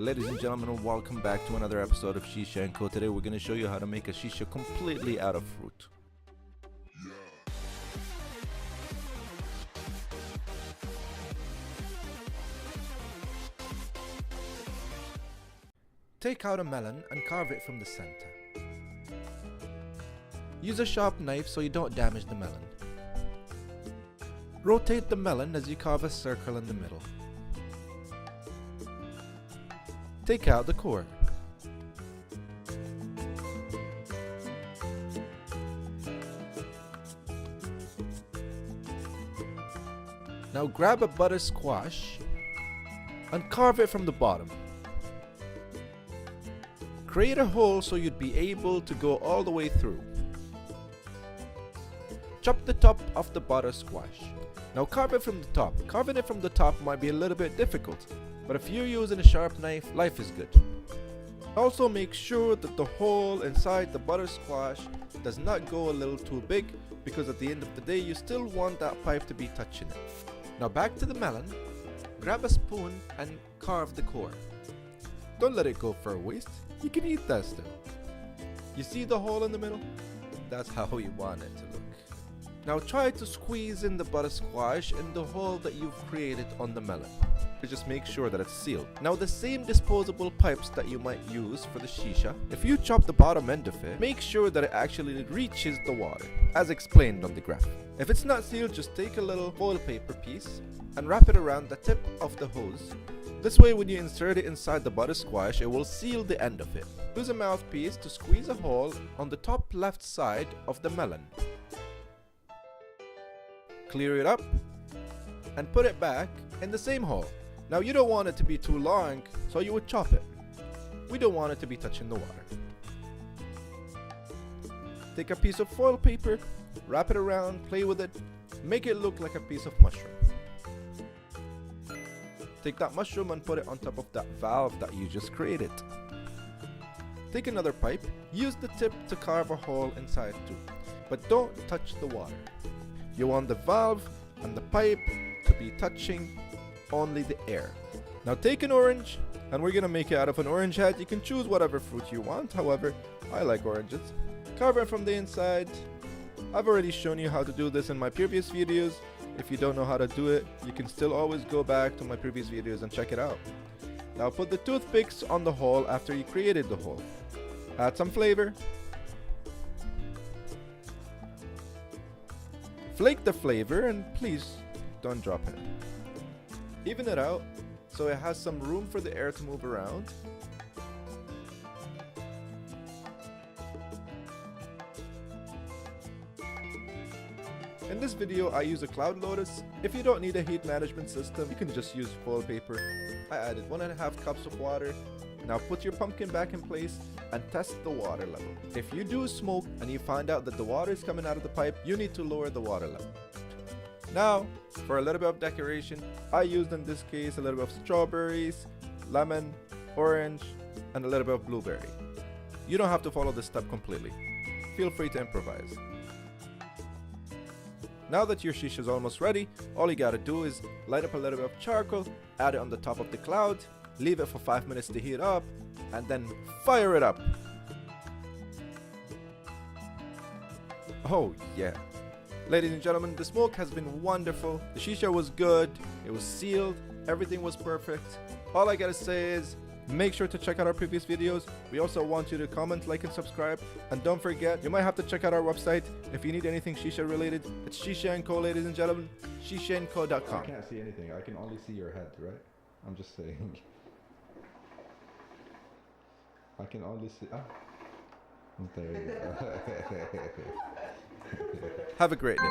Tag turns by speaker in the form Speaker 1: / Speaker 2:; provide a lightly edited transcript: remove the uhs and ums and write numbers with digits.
Speaker 1: Ladies and gentlemen, welcome back to another episode of Shisha&Co. Today we're going to show you how to make a shisha completely out of fruit. Take out a melon and carve it from the center. Use a sharp knife so you don't damage the melon. Rotate the melon as you carve a circle in the middle. Take out the core. Now grab a butter squash and carve it from the bottom. Create a hole so you'd be able to go all the way through. Chop the top of the butter squash. Now carve it from the top. Carving it from the top might be a little bit difficult, but if you're using a sharp knife, life is good. Also make sure that the hole inside the butter squash does not go a little too big, because at the end of the day you still want that pipe to be touching it. Now back to the melon. Grab a spoon and carve the core. Don't let it go for a waste. You can eat that still. You see the hole in the middle? That's how we want it to look. Now try to squeeze in the butter squash in the hole that you've created on the melon. Just make sure that it's sealed. Now the same disposable pipes that you might use for the shisha, if you chop the bottom end of it, make sure that it actually reaches the water, as explained on the graph. If it's not sealed, just take a little foil paper piece and wrap it around the tip of the hose. This way when you insert it inside the butter squash, it will seal the end of it. Use a mouthpiece to squeeze a hole on the top left side of the melon. Clear it up and put it back in the same hole. Now you don't want it to be too long, so you would chop it. We don't want it to be touching the water. Take a piece of foil paper, wrap it around, play with it, make it look like a piece of mushroom. Take that mushroom and put it on top of that valve that you just created. Take another pipe, use the tip to carve a hole inside too, but don't touch the water. You want the valve and the pipe to be touching only the air. Now take an orange, and we're gonna make it out of an orange head. You can choose whatever fruit you want, however, I like oranges. Carve it from the inside. I've already shown you how to do this in my previous videos. If you don't know how to do it, you can still always go back to my previous videos and check it out. Now put the toothpicks on the hole after you created the hole. Add some flavor. Flake the flavor and please don't drop it. Even it out so it has some room for the air to move around. In this video I use a cloud lotus. If you don't need a heat management system, you can just use foil paper. I added 1.5 cups of water. Now put your pumpkin back in place and test the water level. If you do smoke and you find out that the water is coming out of the pipe, you need to lower the water level. Now, for a little bit of decoration, I used in this case a little bit of strawberries, lemon, orange, and a little bit of blueberry. You don't have to follow this step completely. Feel free to improvise. Now that your shisha is almost ready, all you gotta do is light up a little bit of charcoal, add it on the top of the cloud, leave it for 5 minutes to heat up, and then fire it up. Oh yeah. Ladies and gentlemen, the smoke has been wonderful. The shisha was good, it was sealed, everything was perfect. All I gotta say is, make sure to check out our previous videos. We also want you to comment, like, and subscribe. And don't forget, you might have to check out our website if you need anything shisha related. It's Shisha&Co, ladies and gentlemen. Shisha&Co.com.
Speaker 2: I can't see anything. I can only see your head, right? I'm just saying. I can only see... Ah. There you go.
Speaker 1: Have a great day.